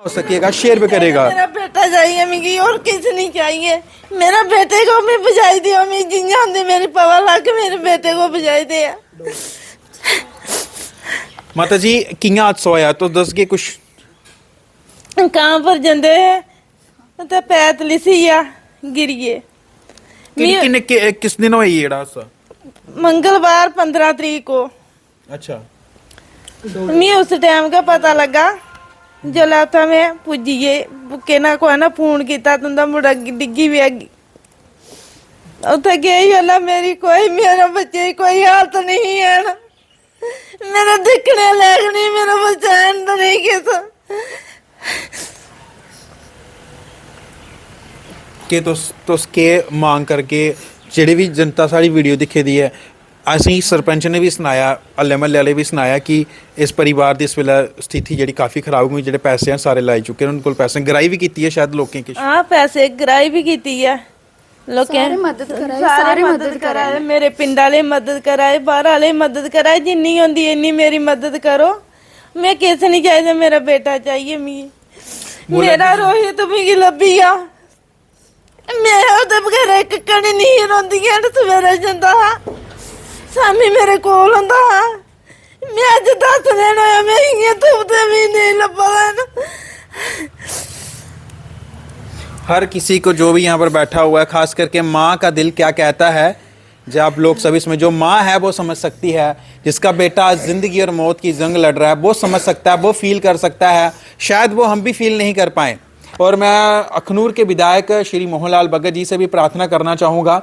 हो सकेगा शेयर भी करेगा। मेरा बेटा चाहिए मिगी और किसी नहीं चाहिए। मेरा बेटे को मैं बजाई दियो मैं जिंजा होंदी मेरी पवा ला के मेरे बेटे को बजाई दे। माता जी किया हादसा होया तो दस के कुछ कहाँ पर जंदे तो पैतली सी या गिरिए। किस दिन हुआ ये हादसा? मंगलवार 15 तारीख को। अच्छा। मैं उस टाइम का पता लगा जो लाता मैं पुजिए कहना को है ना फोन किया तुंदा मुड़ा डिग्गी भी आगी उसे गई वाला मेरी कोई मेरा बच्चे कोई हालत नहीं है ना मेरा दिखने लायक नहीं मेरा बच्चा है तो नहीं कैसा के तो के मांग करके जेड़ी भी जनता सारी वीडियो दिखे दी है ਅਸੀਂ सरपंच ने भी सुनाया हल्ले महल्ले वाले भी सुनाया कि इस परिवार की इस वेले स्थिति जी काफ़ी खराब हुई जो पैसे हैं सारे लाई चुके हैं उनके पैसे गराई भी की है शायद लोगों की हाँ पैसे गराई भी की है लोग सारे मदद कराए मेरे पिंड वाले मदद कराए बाहर वाले मदद कराए जिन्नी होंदी इन्नी मेरी मदद करो मैं किसे नहीं चाहिए मेरा बेटा चाहिए मिगी मेरा रोहित मिगी लभी आ मैं ओदे बगैर एक कणी नहीं रोंदी है सवेरे जंदा सामी मेरे कोल हुंदा मैं अज 10 दिन होया मैं इयां धुपदे भी नहीं लब्भा ना। हर किसी को जो भी यहाँ पर बैठा हुआ है खास करके माँ का दिल क्या कहता है जब आप लोग सभी इसमें जो माँ है वो समझ सकती है जिसका बेटा जिंदगी और मौत की जंग लड़ रहा है वो समझ सकता है वो फील कर सकता है शायद वो हम भी फील नहीं कर पाए। और मैं अखनूर के विधायक श्री मोहनलाल भगत जी से भी प्रार्थना करना चाहूँगा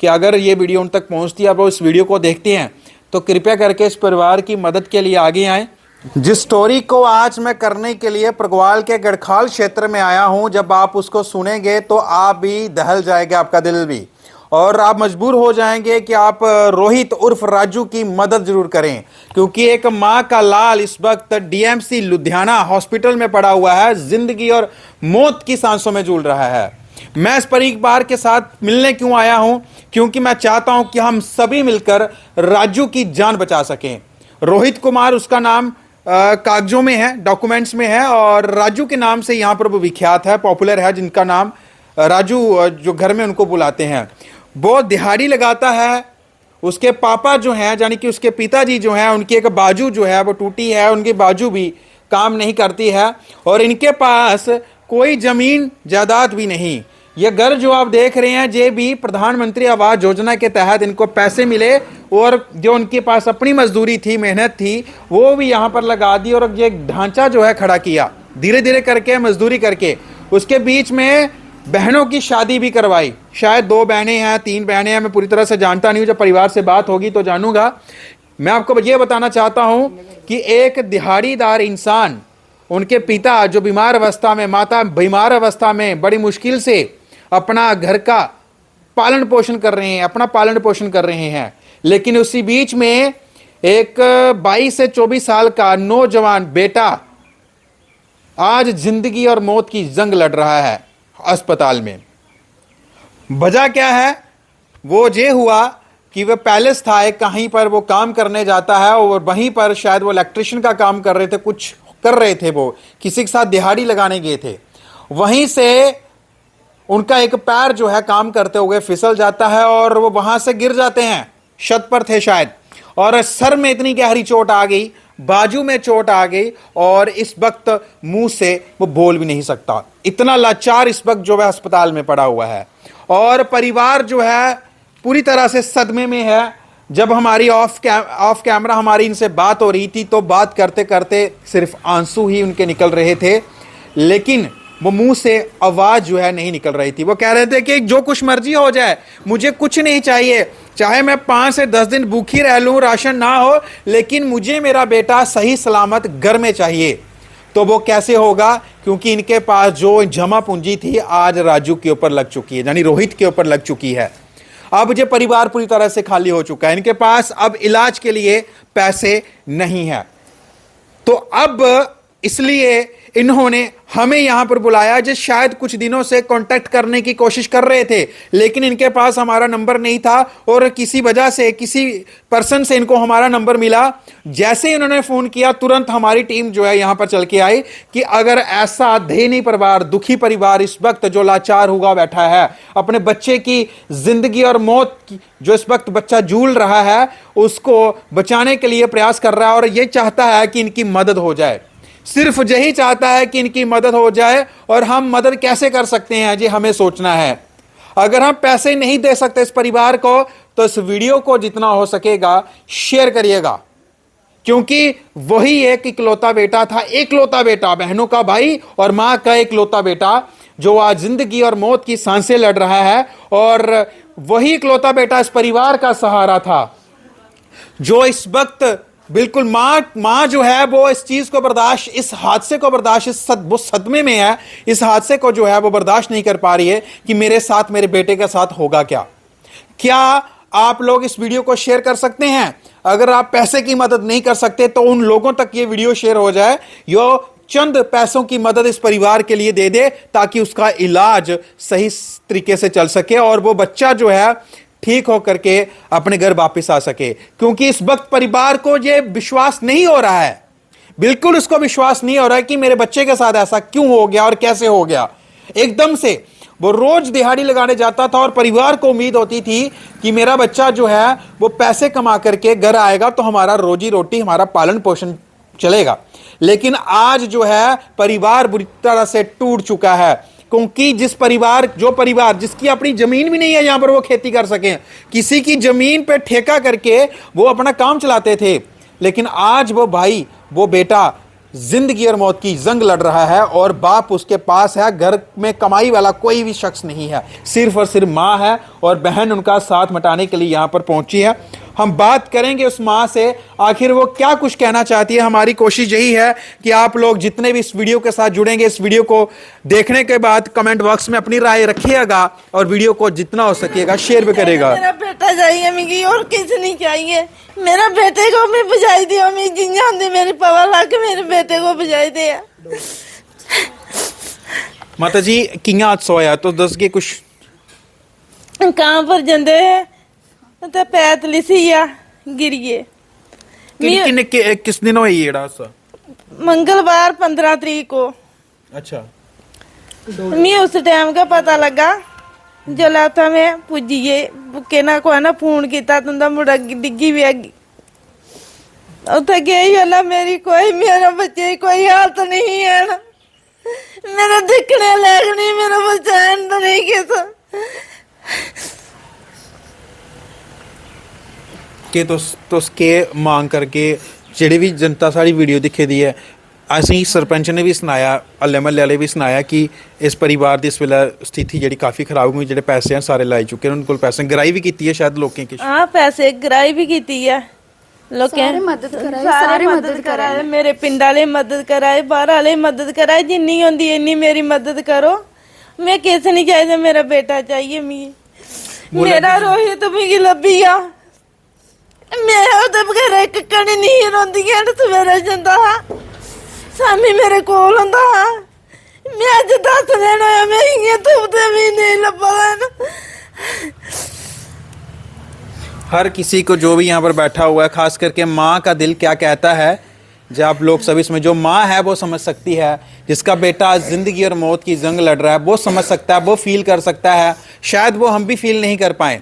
कि अगर ये वीडियो उन तक पहुँचती है आप इस वीडियो को देखते हैं तो कृपया करके इस परिवार की मदद के लिए आगे आएँ। जिस स्टोरी को आज मैं करने के लिए प्रगवाल के गढ़खाल क्षेत्र में आया हूं जब आप उसको सुनेंगे तो आप भी दहल जाएगा आपका दिल भी और आप मजबूर हो जाएंगे कि आप रोहित उर्फ राजू की मदद जरूर करें क्योंकि एक मां का लाल इस वक्त डीएमसी लुधियाना हॉस्पिटल में पड़ा हुआ है जिंदगी और मौत की सांसों में झूल रहा है। मैं इस परिवार के साथ मिलने क्यों आया हूं क्योंकि मैं चाहता हूं कि हम सभी मिलकर राजू की जान बचा सकें। रोहित कुमार उसका नाम कागजों में है डॉक्यूमेंट्स में है और राजू के नाम से यहाँ पर वो विख्यात है पॉपुलर है जिनका नाम राजू जो घर में उनको बुलाते हैं वो दिहाड़ी लगाता है। उसके पापा जो हैं यानी कि उसके पिताजी जो हैं उनकी एक बाजू जो है वो टूटी है उनकी बाजू भी काम नहीं करती है और इनके पास कोई जमीन जायदाद भी नहीं। ये घर जो आप देख रहे हैं ये भी प्रधानमंत्री आवास योजना के तहत इनको पैसे मिले और जो उनके पास अपनी मजदूरी थी मेहनत थी वो भी यहाँ पर लगा दी और ये ढांचा जो है खड़ा किया धीरे धीरे करके मजदूरी करके। उसके बीच में बहनों की शादी भी करवाई शायद 2 बहनें हैं 3 बहनें हैं मैं पूरी तरह से जानता नहीं हूँ जब परिवार से बात होगी तो जानूंगा। मैं आपको ये बताना चाहता हूँ कि एक दिहाड़ीदार इंसान उनके पिता जो बीमार अवस्था में माता बीमार अवस्था में बड़ी मुश्किल से अपना घर का पालन पोषण कर रहे हैं अपना पालन पोषण कर रहे हैं लेकिन उसी बीच में एक 22 से 24 साल का नौजवान बेटा आज जिंदगी और मौत की जंग लड़ रहा है अस्पताल में। वजह क्या है वो ये हुआ कि वह पैलेस था एक कहीं पर वो काम करने जाता है और वहीं पर शायद वो इलेक्ट्रिशियन का काम कर रहे थे कुछ कर रहे थे वो किसी के साथ दिहाड़ी लगाने गए थे वहीं से उनका एक पैर जो है काम करते हुए फिसल जाता है और वो वहां से गिर जाते हैं छत पर थे शायद और सर में इतनी गहरी चोट आ गई बाजू में चोट आ गई और इस वक्त मुंह से वो बोल भी नहीं सकता इतना लाचार इस वक्त जो है अस्पताल में पड़ा हुआ है और परिवार जो है पूरी तरह से सदमे में है। जब हमारी ऑफ कैमरा हमारी इनसे बात हो रही थी तो बात करते करते सिर्फ आंसू ही उनके निकल रहे थे लेकिन वो मुंह से आवाज जो है नहीं निकल रही थी। वो कह रहे थे कि जो कुछ मर्जी हो जाए मुझे कुछ नहीं चाहिए चाहे मैं 5 से 10 दिन भूखी रह लूं राशन ना हो लेकिन मुझे मेरा बेटा सही सलामत घर में चाहिए। तो वो कैसे होगा क्योंकि इनके पास जो जमा पूंजी थी आज राजू के ऊपर लग चुकी है यानी रोहित के ऊपर लग चुकी है। अब ये परिवार पूरी तरह से खाली हो चुका है इनके पास अब इलाज के लिए पैसे नहीं है। तो अब इसलिए इन्होंने हमें यहां पर बुलाया, जो शायद कुछ दिनों से कांटेक्ट करने की कोशिश कर रहे थे, लेकिन इनके पास हमारा नंबर नहीं था और किसी वजह से किसी पर्सन से इनको हमारा नंबर मिला। जैसे ही उन्होंने फोन किया तुरंत हमारी टीम जो है यहां पर चल के आई कि अगर ऐसा दयनीय परिवार, दुखी परिवार इस वक्त जो लाचार हुआ बैठा है, अपने बच्चे की जिंदगी और मौत की जो इस वक्त बच्चा जूझ रहा है उसको बचाने के लिए प्रयास कर रहा है और ये चाहता है कि इनकी मदद हो जाए, सिर्फ यही चाहता है कि इनकी मदद हो जाए। और हम मदद कैसे कर सकते हैं जी, हमें सोचना है। अगर हम पैसे नहीं दे सकते इस परिवार को तो इस वीडियो को जितना हो सकेगा शेयर करिएगा, क्योंकि वही एक इकलौता बेटा था, एकलौता बेटा, बहनों का भाई और मां का एकलौता बेटा जो आज जिंदगी और मौत की सांसें लड़ रहा है। और वही इकलौता बेटा इस परिवार का सहारा था, जो इस वक्त बिल्कुल मां जो है वो इस चीज को बर्दाश्त, इस हादसे को बर्दाश्त, वो सदमे में है, इस हादसे को जो है वो बर्दाश्त नहीं कर पा रही है कि मेरे साथ, मेरे बेटे के साथ होगा क्या। क्या आप लोग इस वीडियो को शेयर कर सकते हैं? अगर आप पैसे की मदद नहीं कर सकते तो उन लोगों तक ये वीडियो शेयर हो जाए, यो चंद पैसों की मदद इस परिवार के लिए दे दे ताकि उसका इलाज सही तरीके से चल सके और वो बच्चा जो है ठीक होकर के अपने घर वापस आ सके। क्योंकि इस वक्त परिवार को ये विश्वास नहीं हो रहा है, बिल्कुल उसको विश्वास नहीं हो रहा है कि मेरे बच्चे के साथ ऐसा क्यों हो गया और कैसे हो गया। एकदम से वो रोज दिहाड़ी लगाने जाता था और परिवार को उम्मीद होती थी कि मेरा बच्चा जो है वो पैसे कमा करके घर आएगा तो हमारा रोजी रोटी, हमारा पालन पोषण चलेगा। लेकिन आज जो है परिवार बुरी तरह से टूट चुका है, क्योंकि जो परिवार जिसकी अपनी जमीन भी नहीं है यहां पर वो खेती कर सके, किसी की जमीन पे ठेका करके वो अपना काम चलाते थे, लेकिन आज वो भाई, वो बेटा जिंदगी और मौत की जंग लड़ रहा है और बाप उसके पास है, घर में कमाई वाला कोई भी शख्स नहीं है, सिर्फ और सिर्फ मां है और बहन उनका साथ मटाने के लिए यहां पर पहुंची है। हम बात करेंगे उस मां से, आखिर वो क्या कुछ कहना चाहती है। हमारी कोशिश यही है कि आप लोग जितने भी इस वीडियो के साथ जुड़ेंगे, इस वीडियो को देखने के बाद कमेंट बॉक्स में अपनी राय रखिएगा और वीडियो को जितना हो सकेगा शेयर भी करेगा। मेरा बेटा चाहिए मिगी और किसी नहीं चाहिए, मेरा बेटे को मैं बजाई दिया, मैं जिंजा दे मेरे पवा ला के मेरे बेटे को बजाई दिया। माता जी किया हादसा होया तो दस के कुछ कहां पर जंदे ते पैतली सी या गिरिए। किस दिन हुई ये हादसा? मंगलवार 15 तारीख को। अच्छा। मैं उस टाइम का पता लगा जो लाता मैं पुजिए केना को है ना फोन किया तुंदा मुड़ा डिग्गी भी हैगी उथे गई है ना, मेरा बच्चे की कोई हालत नहीं है ना, मेरा दिखने लायक नहीं, मेरा बच्चा तो नहीं कैसा कि तुस के मांग करके जेह्ड़ी भी जनता सारी वीडियो दिखे दी है, असीं सरपंच ने भी सनाया, हल्ले म्हल्ले वाले भी सनाया कि इस परिवार की इस वेले स्थिति जी काफ़ी खराब हुई, जेह्ड़े पैसे हैं सारे लाई चुके हैं, उनके कोल पैसे गराई भी की है शायद लोकें की। हाँ पैसे गराई भी की है, सारे मदद कराए, मेरे पिंड वाले मदद कराए, बाहर वाले मदद कराए, जिन्नी होंदी इन्नी मेरी मदद करो। मैं किस नहीं चाहिए, मेरा बेटा चाहिए मिगी, मेरा रोहित मिगी लब्भी आ, मैं ओदे बगैर एक कणी नहीं रोंदी है, सवेरे जंदा हा सामी मेरे कोल हुंदा हा, मैं अज 10 दिन होया मैं इयां तुपदे भी नहीं लब्भा। हर किसी को जो भी यहाँ पर बैठा हुआ है, खास करके माँ का दिल क्या कहता है, जब आप लोग सभी इसमें जो माँ है वो समझ सकती है, जिसका बेटा जिंदगी और मौत की जंग लड़ रहा है वो समझ सकता है, वो फील कर सकता है। शायद वो हम भी फील नहीं कर पाए,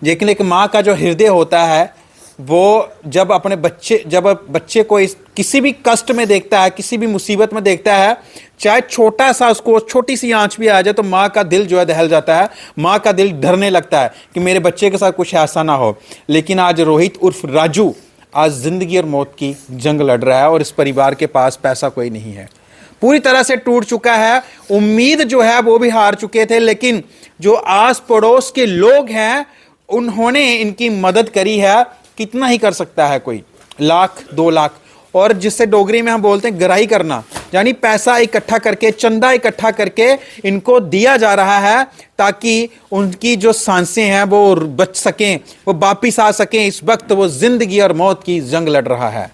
लेकिन एक माँ का जो हृदय होता है वो जब बच्चे को किसी भी कष्ट में देखता है, किसी भी मुसीबत में देखता है, चाहे छोटा सा उसको छोटी सी आंच भी आ जाए तो माँ का दिल जो है दहल जाता है, माँ का दिल डरने लगता है कि मेरे बच्चे के साथ कुछ ऐसा ना हो। लेकिन आज रोहित उर्फ राजू आज जिंदगी और मौत की जंग लड़ रहा है और इस परिवार के पास पैसा कोई नहीं है, पूरी तरह से टूट चुका है, उम्मीद जो है वो भी हार चुके थे। लेकिन जो आस पड़ोस के लोग हैं उन्होंने इनकी मदद करी है। कितना ही कर सकता है कोई, 1 लाख 2 लाख, और जिससे डोगरी में हम बोलते हैं गराई करना, यानी पैसा इकट्ठा करके, चंदा इकट्ठा करके इनको दिया जा रहा है ताकि उनकी जो सांसें हैं वो बच सकें, वो वापिस आ सकें। इस वक्त वो जिंदगी और मौत की जंग लड़ रहा है।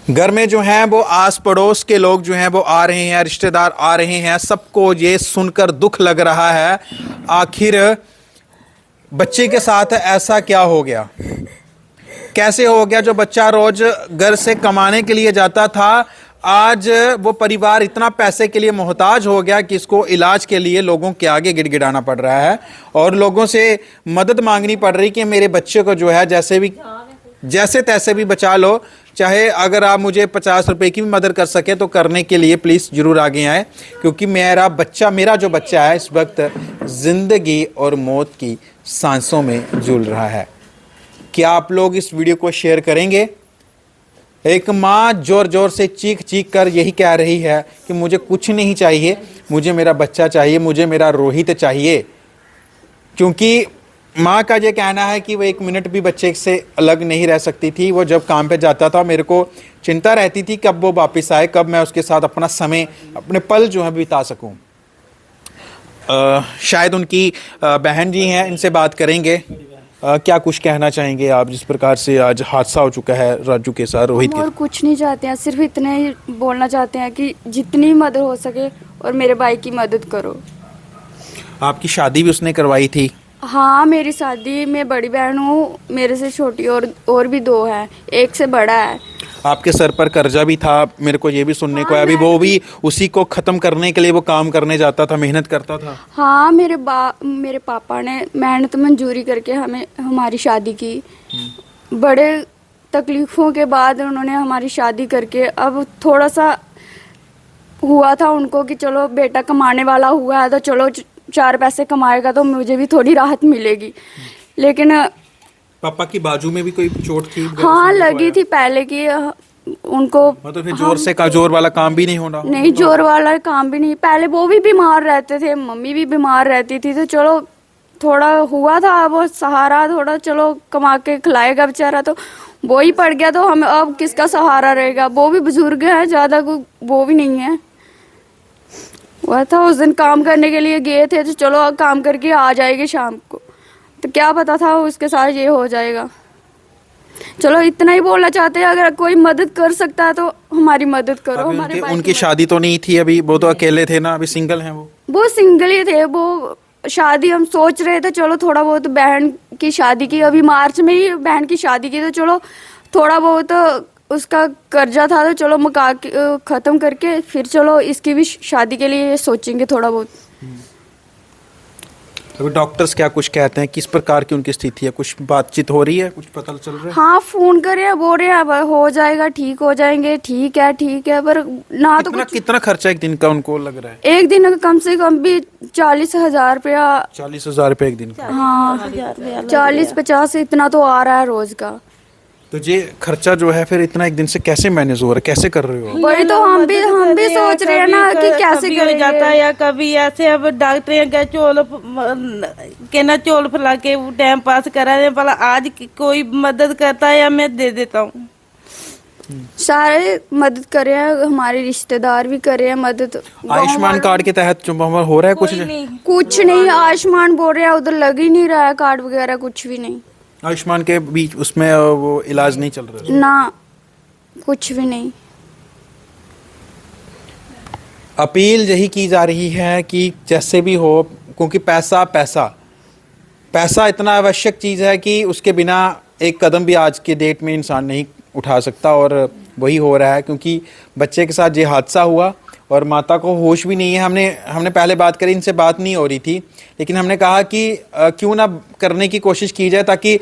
घर में जो हैं वो आस पड़ोस के लोग जो हैं वो आ रहे हैं, रिश्तेदार आ रहे हैं, सबको ये सुनकर दुख लग रहा है, आखिर बच्चे के साथ ऐसा क्या हो गया, कैसे हो गया। जो बच्चा रोज घर से कमाने के लिए जाता था, आज वो परिवार इतना पैसे के लिए मोहताज हो गया कि इसको इलाज के लिए लोगों के आगे गिड़गिड़ाना पड़ रहा है और लोगों से मदद मांगनी पड़ रही कि मेरे बच्चे को जो है जैसे तैसे भी बचा लो, चाहे अगर आप मुझे 50 रुपए की भी मदद कर सके तो करने के लिए प्लीज़ ज़रूर आगे आए, क्योंकि मेरा जो बच्चा है इस वक्त ज़िंदगी और मौत की सांसों में झूल रहा है। क्या आप लोग इस वीडियो को शेयर करेंगे? एक माँ जोर जोर से चीख चीख कर यही कह रही है कि मुझे कुछ नहीं चाहिए, मुझे मेरा बच्चा चाहिए, मुझे मेरा रोहित चाहिए। क्योंकि माँ का ये कहना है कि वो 1 मिनट भी बच्चे से अलग नहीं रह सकती थी। वो जब काम पे जाता था मेरे को चिंता रहती थी कब वो वापस आए, कब मैं उसके साथ अपना समय, अपने पल जो है बिता सकूं। शायद उनकी बहन जी हैं, इनसे बात करेंगे। क्या कुछ कहना चाहेंगे आप, जिस प्रकार से आज हादसा हो चुका है राजू के साथ, रोहित के? और कुछ नहीं चाहते हैं, सिर्फ इतना ही बोलना चाहते हैं कि जितनी मदद हो सके और मेरे भाई की मदद करो। आपकी शादी भी उसने करवाई थी? हाँ, मेरी शादी में बड़ी बहन हूँ, मेरे से छोटी और भी 2 हैं, एक से बड़ा है। आपके सर पर कर्जा भी था, मेरे को ये भी सुनने को है। अभी वो भी उसी को ख़त्म करने के लिए वो काम करने जाता था, मेहनत करता था। हाँ, मेरे पापा ने मेहनत मंजूरी करके हमारी शादी की। बड़े तकलीफ़ों के बाद उन्होंने हमारी शादी करके, अब थोड़ा सा हुआ था उनको कि चलो बेटा कमाने वाला हुआ है तो चलो 4 पैसे कमाएगा तो मुझे भी थोड़ी राहत मिलेगी। लेकिन पापा की बाजू में भी कोई चोट थी? हाँ, लगी थी पहले की उनको। मतलब फिर जोर वाला काम भी नहीं होना? नहीं, जोर वाला काम भी नहीं। पहले वो भी बीमार रहते थे, मम्मी भी बीमार रहती थी, तो चलो थोड़ा हुआ था वो सहारा, थोड़ा चलो कमा के खिलाएगा बेचारा, तो वो ही पड़ गया तो हम अब किसका सहारा रहेगा। वो भी बुजुर्ग है, ज़्यादा वो भी नहीं है। वह था उस दिन काम करने के लिए गए थे तो चलो काम करके आ जाएंगे शाम को, तो क्या पता था उसके साथ ये हो जाएगा। चलो इतना ही बोलना चाहते हैं, अगर कोई मदद कर सकता है तो हमारी मदद करो। हमारे उनकी शादी तो नहीं थी अभी, वो तो अकेले थे ना, अभी सिंगल हैं वो सिंगल ही थे। वो शादी हम सोच रहे थे, चलो थोड़ा बहुत बहन की शादी की, अभी मार्च में ही बहन की शादी की, तो चलो थोड़ा बहुत उसका कर्जा था तो चलो मुका के ख़त्म करके फिर चलो इसकी भी शादी के लिए सोचेंगे थोड़ा बहुत। अभी डॉक्टर्स क्या कुछ कहते हैं, किस प्रकार की उनकी स्थिति है? कुछ बातचीत हो रही है, कुछ पता चल रहा है? हाँ, फोन करे, बोल रहे हैं हो जाएगा, ठीक हो जाएंगे, ठीक है, पर ना तो कितना खर्चा एक दिन का उनको लग रहा है? एक दिन का कम से कम भी 40,000 रुपया। 40,000 रुपये एक दिन का? हाँ, 40-50 इतना तो आ रहा है रोज का। तो ये खर्चा जो है फिर इतना एक दिन से कैसे मैनेज हो रहा है, कैसे कर रहे हो? वही तो हम भी सोच रहे हैं ना कि कैसे कर जाता है, या कभी ऐसे अब डॉक्टर क्या चोल फैला के टाइम पास करा रहे, भला आज कोई मदद करता है या मैं दे देता हूँ। सारे मदद करे हैं, हमारे रिश्तेदार भी करे हैं मदद। आयुष्मान कार्ड के तहत जो हो रहा है कुछ नहीं, आयुष्मान बोल रहे हैं उधर लग ही नहीं रहा है कार्ड वगैरह, कुछ भी नहीं। आयुष्मान के बीच उसमें वो इलाज नहीं चल रहा ना, कुछ भी नहीं। अपील यही की जा रही है कि जैसे भी हो, क्योंकि पैसा इतना आवश्यक चीज़ है कि उसके बिना एक कदम भी आज के डेट में इंसान नहीं उठा सकता, और वही हो रहा है। क्योंकि बच्चे के साथ ये हादसा हुआ और माता को होश भी नहीं है। हमने पहले बात करी, इनसे बात नहीं हो रही थी, लेकिन हमने कहा कि क्यों ना करने की कोशिश की जाए, ताकि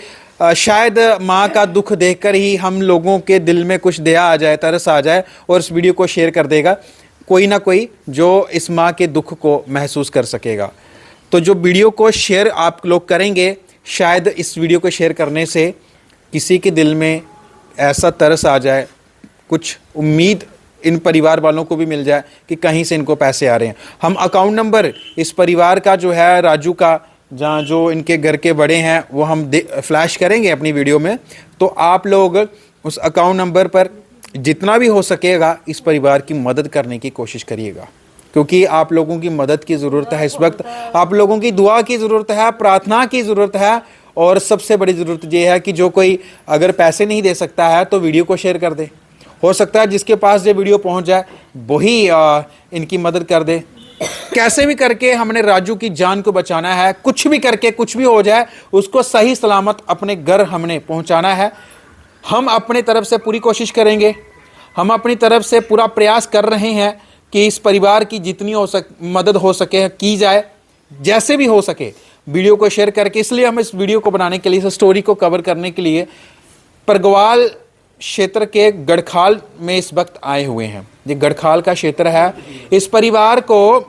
शायद माँ का दुख देखकर ही हम लोगों के दिल में कुछ दया आ जाए, तरस आ जाए, और इस वीडियो को शेयर कर देगा कोई ना कोई जो इस माँ के दुख को महसूस कर सकेगा। तो जो वीडियो को शेयर आप लोग करेंगे, शायद इस वीडियो को शेयर करने से किसी के दिल में ऐसा तरस आ जाए, कुछ उम्मीद इन परिवार वालों को भी मिल जाए कि कहीं से इनको पैसे आ रहे हैं। हम अकाउंट नंबर इस परिवार का जो है, राजू का, जहाँ जो इनके घर के बड़े हैं, वो हम फ्लैश करेंगे अपनी वीडियो में। तो आप लोग उस अकाउंट नंबर पर जितना भी हो सकेगा इस परिवार की मदद करने की कोशिश करिएगा, क्योंकि आप लोगों की मदद की ज़रूरत है इस वक्त। आप लोगों की दुआ की ज़रूरत है, प्रार्थना की ज़रूरत है, और सबसे बड़ी ज़रूरत ये है कि जो कोई अगर पैसे नहीं दे सकता है तो वीडियो को शेयर कर दे, हो सकता है जिसके पास ये वीडियो पहुंच जाए वही इनकी मदद कर दे। कैसे भी करके हमने राजू की जान को बचाना है, कुछ भी करके कुछ भी हो जाए उसको सही सलामत अपने घर हमने पहुंचाना है। हम अपने तरफ से पूरी कोशिश करेंगे, हम अपनी तरफ से पूरा प्रयास कर रहे हैं कि इस परिवार की जितनी मदद हो सके की जाए, जैसे भी हो सके वीडियो को शेयर करके। इसलिए हम इस वीडियो को बनाने के लिए, इस स्टोरी को कवर करने के लिए परगवाल क्षेत्र के गढ़खाल में इस वक्त आए हुए हैं। ये गढ़खाल का क्षेत्र है। इस परिवार को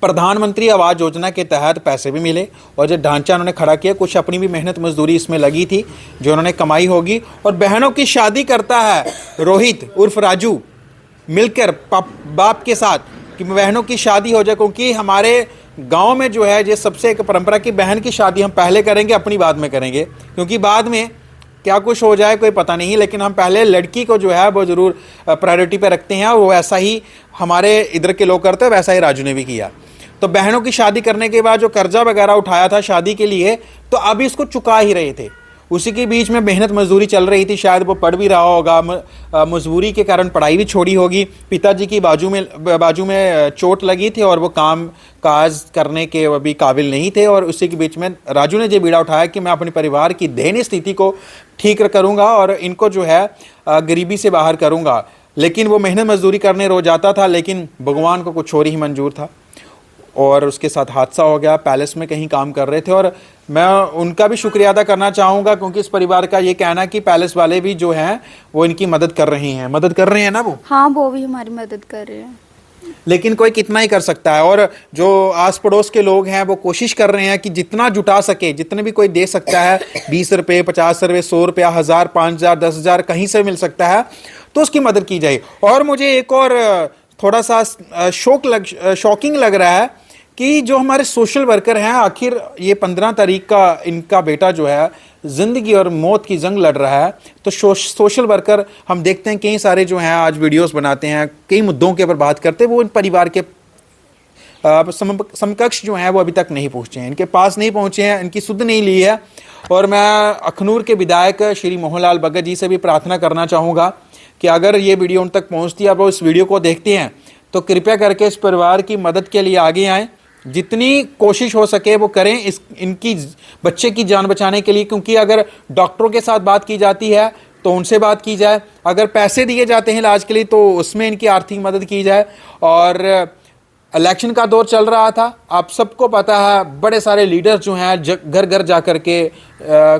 प्रधानमंत्री आवास योजना के तहत पैसे भी मिले और जो ढांचा उन्होंने खड़ा किया, कुछ अपनी भी मेहनत मजदूरी इसमें लगी थी जो उन्होंने कमाई होगी। और बहनों की शादी करता है रोहित उर्फ राजू मिलकर बाप के साथ कि बहनों की शादी हो जाए, क्योंकि हमारे गांव में जो है ये सबसे एक परंपरा की बहन की शादी हम पहले करेंगे, अपनी बाद में करेंगे, क्योंकि बाद में क्या कुछ हो जाए कोई पता नहीं, लेकिन हम पहले लड़की को जो है वो ज़रूर प्रायोरिटी पे रखते हैं। वो ऐसा ही हमारे इधर के लोग करते हैं, वैसा ही राजू ने भी किया। तो बहनों की शादी करने के बाद जो कर्जा वगैरह उठाया था शादी के लिए, तो अभी इसको चुका ही रहे थे। उसी के बीच में मेहनत मजदूरी चल रही थी, शायद वो पढ़ भी रहा होगा, मजबूरी के कारण पढ़ाई भी छोड़ी होगी। पिताजी की बाजू में चोट लगी थी और वो काम काज करने के अभी काबिल नहीं थे। और उसी के बीच में राजू ने ये बीड़ा उठाया कि मैं अपने परिवार की दयनीय स्थिति को ठीक करूँगा और इनको जो है गरीबी से बाहर करूँगा। लेकिन वो मेहनत मजदूरी करने रोज जाता था, लेकिन भगवान को कुछ और ही मंजूर था और उसके साथ हादसा हो गया। पैलेस में कहीं काम कर रहे थे और मैं उनका भी शुक्रिया अदा करना चाहूँगा, क्योंकि इस परिवार का ये कहना कि पैलेस वाले भी जो हैं वो इनकी मदद कर रहे हैं ना वो। हाँ, वो भी हमारी मदद कर रहे हैं, लेकिन कोई कितना ही कर सकता है। और जो आस पड़ोस के लोग हैं वो कोशिश कर रहे हैं कि जितना जुटा सके, जितने भी कोई दे सकता है, 20 रुपये, 50 रुपये, 100 रुपया, 1000, 5000, 10,000 कहीं से मिल सकता है तो उसकी मदद की जाए। और मुझे एक और थोड़ा सा शॉकिंग लग रहा है कि जो हमारे सोशल वर्कर हैं, आखिर ये 15 तारीख का इनका बेटा जो है ज़िंदगी और मौत की जंग लड़ रहा है। तो सोशल वर्कर हम देखते हैं कई सारे जो हैं आज वीडियोस बनाते हैं, कई मुद्दों के ऊपर बात करते हैं, वो इन परिवार के समकक्ष जो हैं वो अभी तक नहीं पहुँचे हैं, इनके पास नहीं पहुँचे हैं, इनकी सुध नहीं ली है। और मैं अखनूर के विधायक श्री मोहनलाल भगत जी से भी प्रार्थना करना चाहूँगा कि अगर ये वीडियो उन तक पहुँचती है, आप वो इस वीडियो को देखते हैं तो कृपया करके इस परिवार की मदद के लिए आगे आएँ। जितनी कोशिश हो सके वो करें इनकी बच्चे की जान बचाने के लिए, क्योंकि अगर डॉक्टरों के साथ बात की जाती है तो उनसे बात की जाए, अगर पैसे दिए जाते हैं इलाज के लिए तो उसमें इनकी आर्थिक मदद की जाए। और इलेक्शन का दौर चल रहा था, आप सबको पता है बड़े सारे लीडर्स जो हैं घर घर जा कर के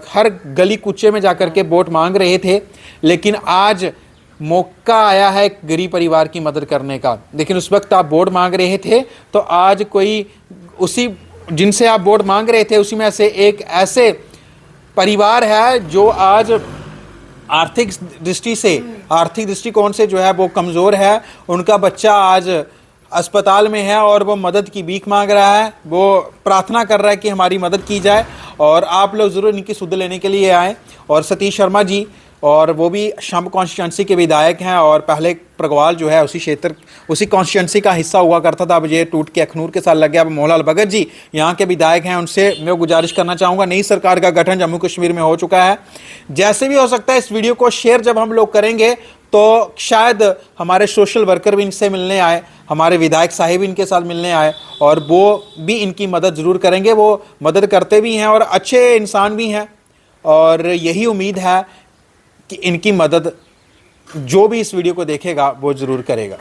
हर गली कूचे में जा कर के वोट मांग रहे थे, लेकिन आज मौका आया है एक गरीब परिवार की मदद करने का। लेकिन उस वक्त आप वोट मांग रहे थे तो आज कोई उसी जिनसे आप वोट मांग रहे थे उसी में से एक ऐसे परिवार है जो आज आर्थिक दृष्टिकोण से जो है वो कमज़ोर है। उनका बच्चा आज अस्पताल में है और वो मदद की भीख मांग रहा है, वो प्रार्थना कर रहा है कि हमारी मदद की जाए। और आप लोग ज़रूर इनकी सुध लेने के लिए आएँ। और सतीश शर्मा जी, और वो भी शाम कॉन्स्टिट्यूंसी के विधायक हैं और पहले परगवाल जो है उसी कॉन्स्टिट्यूंसी का हिस्सा हुआ करता था, अब ये टूट के अखनूर के साथ लग गया। अब मोहनलाल भगत जी यहाँ के विधायक हैं, उनसे मैं गुजारिश करना चाहूँगा, नई सरकार का गठन जम्मू कश्मीर में हो चुका है, जैसे भी हो सकता है इस वीडियो को शेयर जब हम लोग करेंगे तो शायद हमारे सोशल वर्कर भी इनसे मिलने आए, हमारे विधायक साहिब इनके साथ मिलने आए और वो भी इनकी मदद ज़रूर करेंगे। वो मदद करते भी हैं और अच्छे इंसान भी हैं और यही उम्मीद है कि इनकी मदद जो भी इस वीडियो को देखेगा वो ज़रूर करेगा।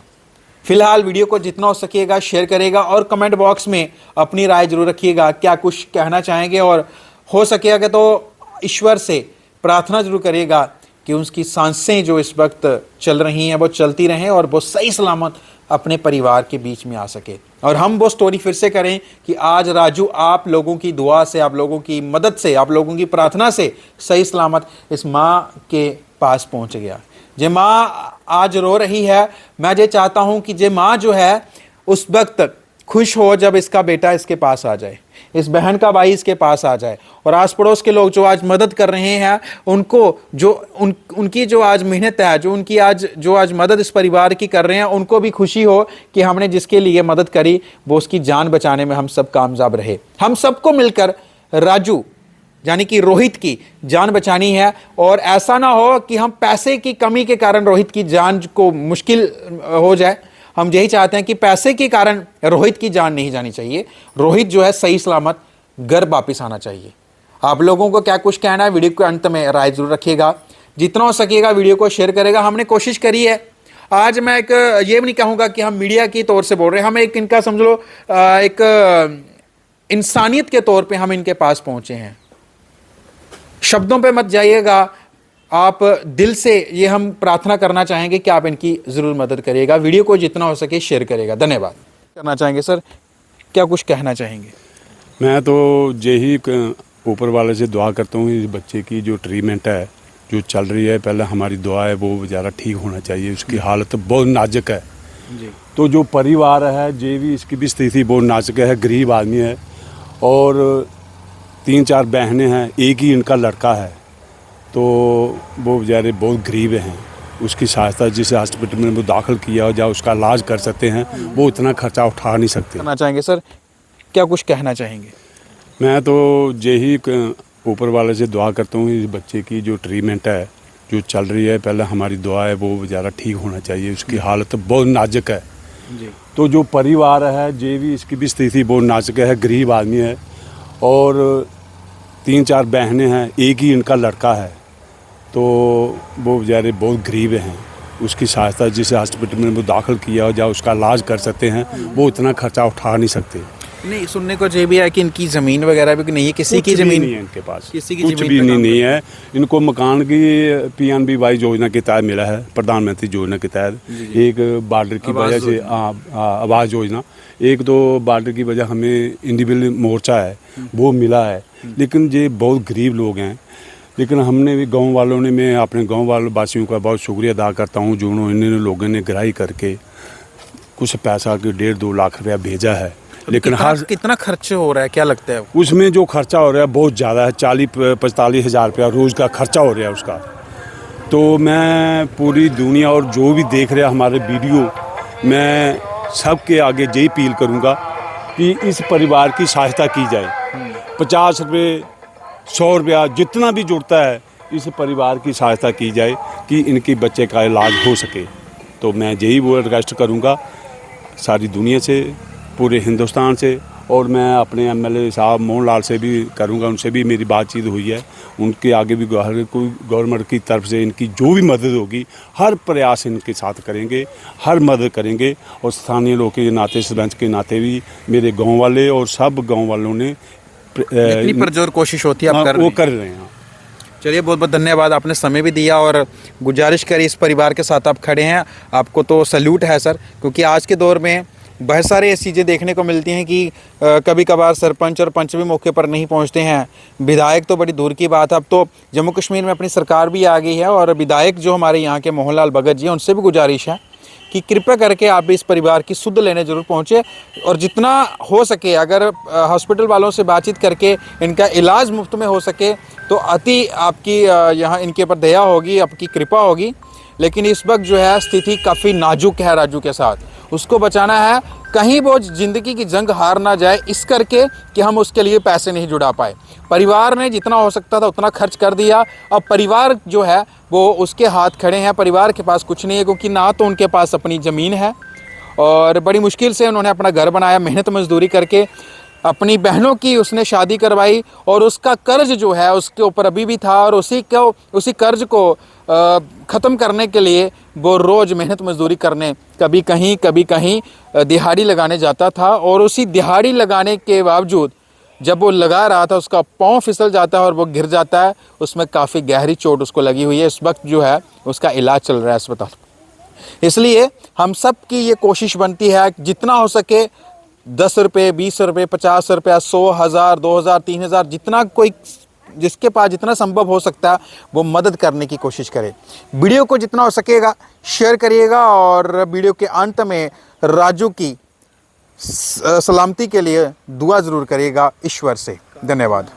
फिलहाल वीडियो को जितना हो सकेगा शेयर करेगा और कमेंट बॉक्स में अपनी राय जरूर रखिएगा, क्या कुछ कहना चाहेंगे। और हो सकेगा तो ईश्वर से प्रार्थना जरूर करिएगा कि उसकी सांसें जो इस वक्त चल रही हैं वो चलती रहें और वो सही सलामत अपने परिवार के बीच में आ सके। और हम वो स्टोरी फिर से करें कि आज राजू आप लोगों की दुआ से, आप लोगों की मदद से, आप लोगों की प्रार्थना से सही सलामत इस माँ के पास पहुँच गया। जे माँ आज रो रही है, मैं ये चाहता हूँ कि जे माँ जो है उस वक्त खुश हो जब इसका बेटा इसके पास आ जाए, इस बहन का भाई इसके पास आ जाए। और आस पड़ोस के लोग जो आज मदद कर रहे हैं उनको जो उनकी जो आज मेहनत है, जो आज मदद इस परिवार की कर रहे हैं, उनको भी खुशी हो कि हमने जिसके लिए मदद करी वो उसकी जान बचाने में हम सब कामयाब रहे। हम सबको मिलकर राजू यानी कि रोहित की जान बचानी है, और ऐसा ना हो कि हम पैसे की कमी के कारण रोहित की जान को मुश्किल हो जाए। हम यही चाहते हैं कि पैसे के कारण रोहित की जान नहीं जानी चाहिए। रोहित जो है सही सलामत घर वापिस आना चाहिए। आप लोगों को क्या कुछ कहना है, वीडियो के अंत में राय जरूर रखिएगा। जितना हो सकेगा वीडियो को शेयर करेगा। हमने कोशिश करी है, आज मैं एक ये भी नहीं कहूँगा कि हम मीडिया की तौर से बोल रहे हैं, हम एक इनका समझ लो एक इंसानियत के तौर पे हम इनके पास पहुंचे हैं। शब्दों पे मत जाइएगा, आप दिल से ये हम प्रार्थना करना चाहेंगे कि आप इनकी ज़रूर मदद करिएगा। वीडियो को जितना हो सके शेयर करिएगा। धन्यवाद करना चाहेंगे सर, क्या कुछ कहना चाहेंगे? मैं तो यही ऊपर वाले से दुआ करता हूँ, इस बच्चे की जो ट्रीटमेंट है जो चल रही है, पहले हमारी दुआ है वो बेचारा ठीक होना चाहिए। उसकी हालत बहुत नाजुक है जी। तो जो परिवार है ये भी, इसकी भी स्थिति बहुत नाजुक है, गरीब आदमी है और 3-4 बहनें हैं, एक ही इनका लड़का है, तो वो बेचारे बहुत गरीब हैं। उसकी सहायता जिस हॉस्पिटल में वो दाखिल किया या उसका इलाज कर सकते हैं, वो इतना खर्चा उठा नहीं सकते। करना चाहेंगे सर, क्या कुछ कहना चाहेंगे? मैं तो यही ऊपर वाले से दुआ करता हूँ, इस बच्चे की जो ट्रीटमेंट है जो चल रही है, पहले हमारी दुआ है वो बेचारा ठीक होना चाहिए। उसकी हालत बहुत नाजुक है जी। तो जो परिवार है ये भी, इसकी भी स्थिति बहुत नाजुक है, गरीब आदमी है और 3-4 बहनें हैं, एक ही इनका लड़का है, तो वो बेचारे बहुत गरीब हैं। उसकी सहायता जिस हॉस्पिटल में वो दाखिल किया या उसका इलाज कर सकते हैं, वो इतना खर्चा उठा नहीं सकते। नहीं, सुनने को ये भी है कि इनकी ज़मीन वगैरह भी नहीं है, किसी की ज़मीन नहीं है इनके पास, किसी की कुछ ज़मीन भी पे काम नहीं है। इनको मकान की PNBY योजना के तहत मिला है, प्रधानमंत्री योजना के तहत। एक बॉर्डर की वजह से आवास योजना, एक तो बॉर्डर की वजह हमें इंडिविजुअल मोर्चा है वो मिला है, लेकिन ये बहुत गरीब लोग हैं। लेकिन हमने भी गाँव वालों ने, मैं अपने गाँव वालों वासियों का बहुत शुक्रिया अदा करता हूँ जो इन लोगों ने गराही करके कुछ पैसा के 1.5-2 लाख रुपया भेजा है। लेकिन कितना खर्च हो रहा है, क्या लगता है? उसमें जो खर्चा हो रहा है बहुत ज़्यादा है, 40-45 हज़ार रुपया रोज़ का खर्चा हो रहा है उसका। तो मैं पूरी दुनिया और जो भी देख रहा है हमारे वीडियो, मैं सबके आगे यही अपील करूँगा कि इस परिवार की सहायता की जाए। 50 रुपये, 100 रुपया जितना भी जुड़ता है, इस परिवार की सहायता की जाए कि इनके बच्चे का इलाज हो सके। तो मैं यही वो रिक्वेस्ट करूँगा सारी दुनिया से, पूरे हिंदुस्तान से, और मैं अपने MLA साहब मोहन लाल से भी करूँगा, उनसे भी मेरी बातचीत हुई है। उनके आगे भी कोई गवर्नमेंट की तरफ से इनकी जो भी मदद होगी, हर प्रयास इनके साथ करेंगे, हर मदद करेंगे। और स्थानीय लोग के नाते, सरपंच के नाते भी, मेरे गांव वाले और सब गांव वालों ने इतनी परजोर कोशिश होती है, आप वो कर रहे हैं। चलिए, बहुत बहुत धन्यवाद, आपने समय भी दिया और गुजारिश करी, इस परिवार के साथ आप खड़े हैं, आपको तो सैल्यूट है सर। क्योंकि आज के दौर में बहुत सारे ऐसी चीज़ें देखने को मिलती हैं कि कभी कभार सरपंच और पंच भी मौके पर नहीं पहुंचते हैं, विधायक तो बड़ी दूर की बात है। अब तो जम्मू कश्मीर में अपनी सरकार भी आ गई है और विधायक जो हमारे यहाँ के मोहन लाल भगत जी हैं, उनसे भी गुजारिश है कि कृपया करके आप भी इस परिवार की सुध लेने जरूर पहुँचे, और जितना हो सके अगर हॉस्पिटल वालों से बातचीत करके इनका इलाज मुफ्त में हो सके तो अति आपकी यहाँ इनके ऊपर दया होगी, आपकी कृपा होगी। लेकिन इस वक्त जो है स्थिति काफ़ी नाजुक है राजू के साथ, उसको बचाना है, कहीं वो ज़िंदगी की जंग हार ना जाए इस करके कि हम उसके लिए पैसे नहीं जुड़ा पाए। परिवार ने जितना हो सकता था उतना खर्च कर दिया। अब परिवार जो है वो उसके हाथ खड़े हैं, परिवार के पास कुछ नहीं है, क्योंकि ना तो उनके पास अपनी ज़मीन है और बड़ी मुश्किल से उन्होंने अपना घर बनाया, मेहनत मजदूरी करके अपनी बहनों की उसने शादी करवाई, और उसका कर्ज जो है उसके ऊपर अभी भी था, और उसी कर्ज को ख़त्म करने के लिए वो रोज़ मेहनत मजदूरी करने कभी कहीं दिहाड़ी लगाने जाता था। और उसी दिहाड़ी लगाने के बावजूद जब वो लगा रहा था उसका पाँव फिसल जाता है और वो गिर जाता है, उसमें काफ़ी गहरी चोट उसको लगी हुई है। इस वक्त जो है उसका इलाज चल रहा है अस्पताल। इसलिए हम सब की ये कोशिश बनती है जितना हो सके 10 रुपये, 20 रुपये, 50 रुपया, 100, 1000, 2000, 3000, जितना कोई जिसके पास जितना संभव हो सकता है वो मदद करने की कोशिश करे। वीडियो को जितना हो सकेगा शेयर करिएगा, और वीडियो के अंत में राजू की सलामती के लिए दुआ ज़रूर करिएगा ईश्वर से। धन्यवाद।